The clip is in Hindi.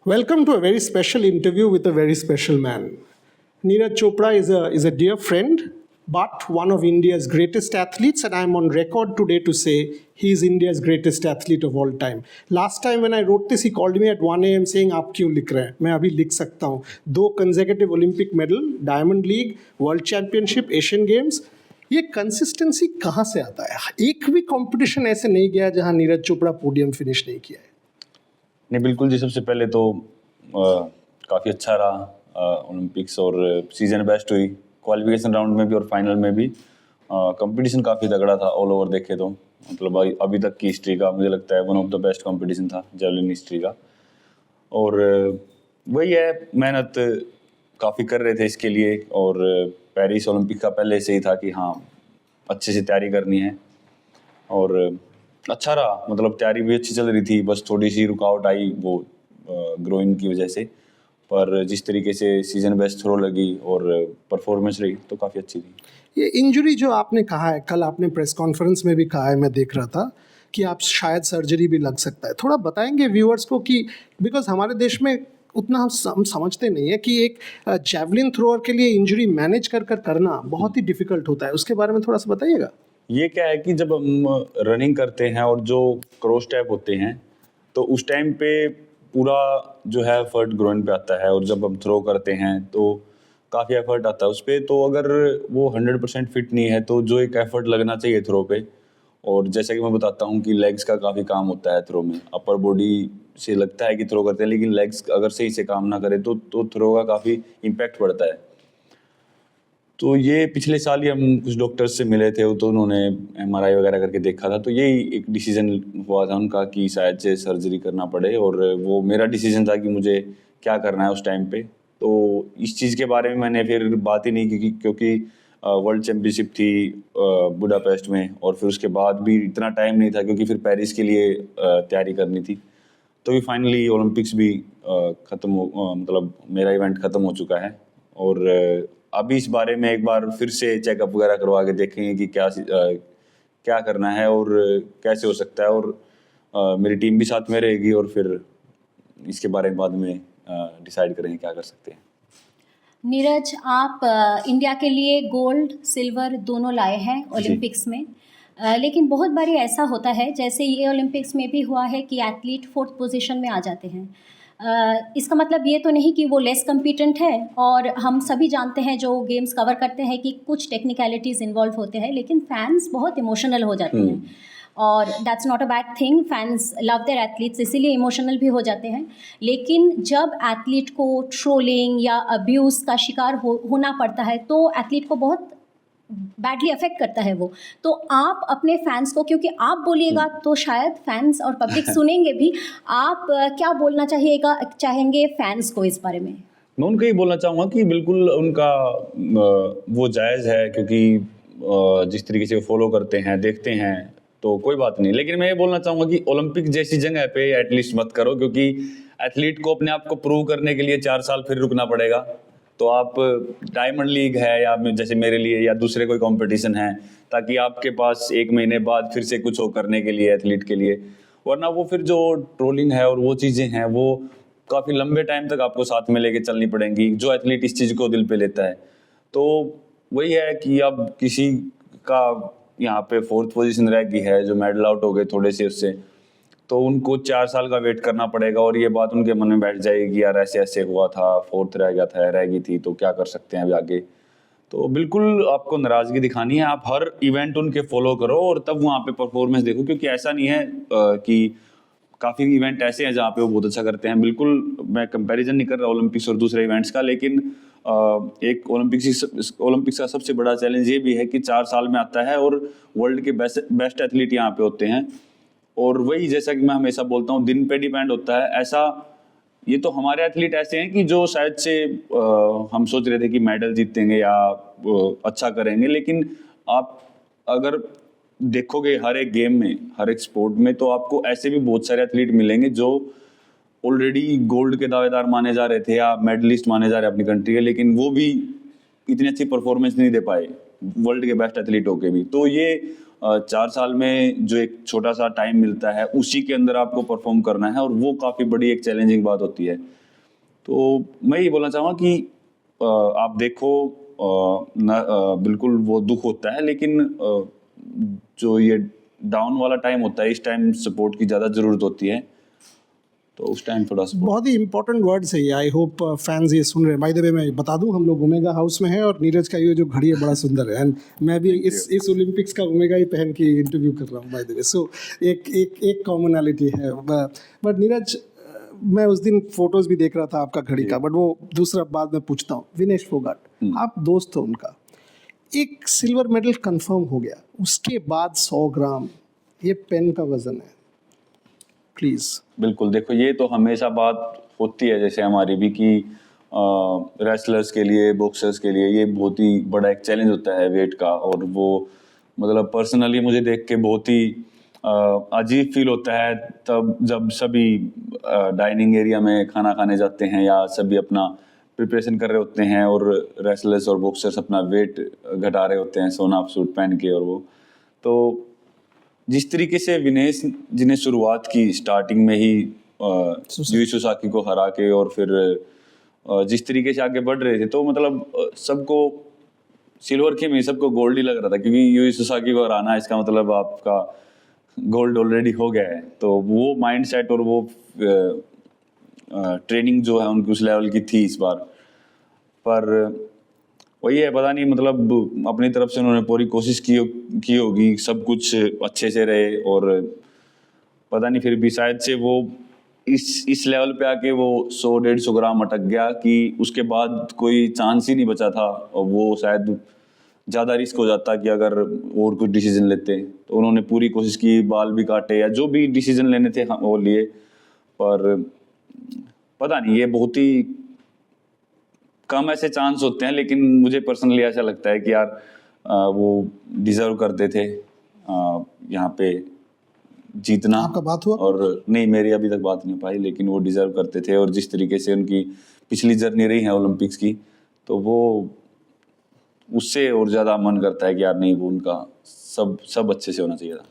Welcome to a very special interview with a very special man. Neeraj Chopra is a dear friend, but one of India's greatest athletes, and I'm on record today to say he is India's greatest athlete of all time. Last time when I wrote this, he called me at 1 a.m. saying, "आप क्यों लिख रहे हैं? मैं अभी लिख सकता हूँ." 2 consecutive Olympic medal, Diamond League, World Championship, Asian Games. ये कंसिस्टेंसी कहाँ से आता है? एक भी कंपटीशन ऐसे नहीं गया जहाँ नीरज चोपड़ा पोडियम फिनिश नहीं किया है. नहीं, बिल्कुल जी। सबसे पहले तो काफ़ी अच्छा रहा ओलंपिक्स, और सीज़न बेस्ट हुई क्वालिफिकेशन राउंड में भी और फाइनल में भी. कंपटीशन काफ़ी तगड़ा था ऑल ओवर देखे तो. मतलब अभी तक की हिस्ट्री का मुझे लगता है one of the best competition था जेवलिन हिस्ट्री का. और वही है, मेहनत काफ़ी कर रहे थे इसके लिए, और पेरिस ओलंपिक का पहले से ही था कि हाँ अच्छे से तैयारी करनी है, और अच्छा रहा. मतलब तैयारी भी अच्छी चल रही थी, बस थोड़ी सी रुकावट आई वो ग्रोइंग की वजह से. पर जिस तरीके से सीजन बेस्ट थ्रो लगी और परफॉर्मेंस रही तो काफ़ी अच्छी थी. ये इंजरी जो आपने कहा है, कल आपने प्रेस कॉन्फ्रेंस में भी कहा है, मैं देख रहा था कि आप शायद सर्जरी भी लग सकता है. थोड़ा बताएंगे व्यूअर्स को कि बिकॉज हमारे देश में उतना हम समझते नहीं है कि एक जैवलिन थ्रोअर के लिए इंजरी मैनेज कर करना बहुत ही डिफिकल्ट होता है. उसके बारे में थोड़ा सा बताइएगा. ये क्या है कि जब हम रनिंग करते हैं और जो क्रॉस टैप होते हैं तो उस टाइम पे पूरा जो है एफर्ट ग्रोइन पे आता है, और जब हम थ्रो करते हैं तो काफ़ी एफर्ट आता है उस पर. तो अगर वो 100% फिट नहीं है तो जो एक एफर्ट लगना चाहिए थ्रो पे, और जैसा कि मैं बताता हूँ कि लेग्स का काफ़ी काम होता है थ्रो में. अपर बॉडी से लगता है कि थ्रो करते हैं, लेकिन लेग्स अगर सही से काम ना करे तो थ्रो का काफ़ी इम्पैक्ट पड़ता है. तो ये पिछले साल ही हम कुछ डॉक्टर्स से मिले थे, तो उन्होंने MRI वगैरह करके देखा था, तो यही एक डिसीजन हुआ था उनका कि शायद से सर्जरी करना पड़े. और वो मेरा डिसीजन था कि मुझे क्या करना है उस टाइम पे. तो इस चीज़ के बारे में मैंने फिर बात ही नहीं की, क्योंकि वर्ल्ड चैम्पियनशिप थी बुडापेस्ट में, और फिर उसके बाद भी इतना टाइम नहीं था क्योंकि फिर पेरिस के लिए तैयारी करनी थी. तो भी फाइनली ओलंपिक्स भी मतलब मेरा इवेंट ख़त्म हो चुका है, और अभी इस बारे में एक बार फिर से चेकअप वगैरह करवा के देखेंगे कि क्या करना है और कैसे हो सकता है. और मेरी टीम भी साथ में रहेगी, और फिर इसके बारे में बाद में डिसाइड करेंगे क्या कर सकते हैं. नीरज, आप इंडिया के लिए गोल्ड सिल्वर दोनों लाए हैं ओलंपिक्स में. लेकिन बहुत बारी ऐसा होता है, जैसे ये ओलंपिक्स में भी हुआ है, कि एथलीट 4th पोजीशन में आ जाते हैं. इसका मतलब ये तो नहीं कि वो लेस कम्पिटेंट है, और हम सभी जानते हैं जो गेम्स कवर करते हैं कि कुछ टेक्निकलिटीज़ इन्वॉल्व होते हैं, लेकिन फैंस बहुत इमोशनल हो जाते हैं. और that's not a bad thing. Fans love their athletes, इसीलिए इमोशनल भी हो जाते हैं. लेकिन जब एथलीट को ट्रोलिंग या अब्यूज़ का शिकार होना पड़ता है तो एथलीट को बहुत बैडली अफेक्ट करता है वो. तो आप अपने फैंस को, क्योंकि आप बोलिएगा तो शायद फैंस और पब्लिक सुनेंगे भी, आप क्या बोलना चाहेंगे फैंस को इस बारे में? मैं उनको ये बोलना चाहूँगा कि बिल्कुल उनका वो जायज़ है, क्योंकि जिस तरीके से वो फॉलो करते हैं देखते हैं तो कोई बात नहीं. लेकिन मैं ये बोलना चाहूँगा कि ओलंपिक जैसी जगह पे एटलीस्ट मत करो, क्योंकि एथलीट को अपने आप को प्रूव करने के लिए 4 साल फिर रुकना पड़ेगा. तो आप डायमंड लीग है या जैसे मेरे लिए या दूसरे कोई कंपटीशन है, ताकि आपके पास 1 महीने बाद फिर से कुछ हो करने के लिए एथलीट के लिए. वरना वो फिर जो ट्रोलिंग है और वो चीज़ें हैं वो काफ़ी लंबे टाइम तक आपको साथ में लेके चलनी पड़ेंगी, जो एथलीट इस चीज़ को दिल पे लेता है. तो वही है कि अब किसी का यहाँ पे 4th पोजीशन रह गई है, जो मेडल आउट हो गए थोड़े से उससे, तो उनको 4 साल का वेट करना पड़ेगा, और ये बात उनके मन में बैठ जाएगी, यार ऐसे ऐसे हुआ था, 4th रह गई थी, तो क्या कर सकते हैं अभी आगे. तो बिल्कुल आपको नाराज़गी दिखानी है, आप हर इवेंट उनके फॉलो करो और तब वहाँ पे परफॉर्मेंस देखो, क्योंकि ऐसा नहीं है कि काफ़ी इवेंट ऐसे हैं जहाँ पे वो बहुत अच्छा करते हैं. बिल्कुल मैं कंपैरिजन नहीं कर रहा ओलंपिक्स और दूसरे इवेंट्स का, लेकिन एक ओलंपिक्स का सबसे बड़ा चैलेंज ये भी है कि 4 साल में आता है, और वर्ल्ड के बेस्ट एथलीट यहाँ पे होते हैं. और वही, जैसा कि मैं हमेशा बोलता हूँ, दिन पे डिपेंड होता है. ऐसा ये तो हमारे एथलीट ऐसे हैं कि जो शायद से हम सोच रहे थे कि मेडल जीतेंगे या अच्छा करेंगे, लेकिन आप अगर देखोगे हर एक गेम में, हर एक स्पोर्ट में, तो आपको ऐसे भी बहुत सारे एथलीट मिलेंगे जो ऑलरेडी गोल्ड के दावेदार माने जा रहे थे या मेडलिस्ट माने जा रहे हैं अपनी कंट्री के, लेकिन वो भी इतनी अच्छी परफॉर्मेंस नहीं दे पाए वर्ल्ड के बेस्ट एथलीट होके भी. तो ये 4 साल में जो एक छोटा सा टाइम मिलता है उसी के अंदर आपको परफॉर्म करना है, और वो काफ़ी बड़ी एक चैलेंजिंग बात होती है। तो मैं ये बोलना चाहूँगा कि आप देखो, बिल्कुल वो दुख होता है, लेकिन जो ये डाउन वाला टाइम होता है, इस टाइम सपोर्ट की ज़्यादा ज़रूरत होती है, तो उस टाइम थोड़ा सपोर्ट। बहुत ही इंपॉर्टेंट वर्ड्स है ये। आई होप फैंस ये सुन रहे हैं। बाय द वे मैं बता दूं, हम लोग ओमेगा हाउस में हैं और नीरज का ये जो घड़ी है बड़ा सुंदर है, एंड मैं भी इस ओलंपिक्स का ओमेगा ही पहन के इंटरव्यू कर रहा हूँ बाय द वे। सो एक कॉमनैलिटी है। बट नीरज, मैं उस दिन फोटोज भी देख रहा था आपका घड़ी का, बट वो दूसरा बाद में पूछता हूँ। विनेश फोगाट, आप दोस्त हो उनका, एक सिल्वर मेडल कंफर्म हो गया, उसके बाद 100 ग्राम, ये पेन का वजन है। प्लीज। बिल्कुल, देखो ये तो हमेशा बात होती है जैसे हमारी भी कि रेसलर्स के लिए, बॉक्सर्स के लिए ये बहुत ही बड़ा एक चैलेंज होता है वेट का, और वो मतलब पर्सनली मुझे देख के बहुत ही अजीब फील होता है तब जब सभी डाइनिंग एरिया में खाना खाने जाते हैं या सभी अपना प्रिपरेशन कर रहे होते हैं और रेसलर्स और बॉक्सर्स अपना वेट घटा रहे होते हैं सोना सूट पहन के। और वो तो जिस तरीके से विनेश जी ने शुरुआत की स्टार्टिंग में ही यूई सुसाकी को हरा के, और फिर जिस तरीके से आगे बढ़ रहे थे, तो मतलब सबको सिल्वर के में सबको गोल्ड ही लग रहा था, क्योंकि यूई सुसाकी को हराना इसका मतलब आपका गोल्ड ऑलरेडी हो गया है। तो वो माइंडसेट और वो ट्रेनिंग जो है उनकी उस लेवल की थी इस बार। पर वही है, पता नहीं मतलब अपनी तरफ से उन्होंने पूरी कोशिश की होगी, सब कुछ अच्छे से रहे, और पता नहीं फिर भी शायद से वो इस लेवल पे आके वो 100-150 ग्राम अटक गया कि उसके बाद कोई चांस ही नहीं बचा था, और वो शायद ज़्यादा रिस्क हो जाता कि अगर और कुछ डिसीजन लेते। तो उन्होंने पूरी कोशिश की, बाल भी काटे या जो भी डिसीजन लेने थे वो लिए, पर पता नहीं ये बहुत ही कम ऐसे चांस होते हैं। लेकिन मुझे पर्सनली ऐसा लगता है कि यार वो डिजर्व करते थे यहाँ पे जीतना। आपका बात हुआ? और नहीं, मेरी अभी तक बात नहीं हो पाई, लेकिन वो डिजर्व करते थे, और जिस तरीके से उनकी पिछली जर्नी रही है ओलंपिक्स की, तो वो उससे और ज़्यादा मन करता है कि यार नहीं, वो उनका सब अच्छे से होना चाहिए था।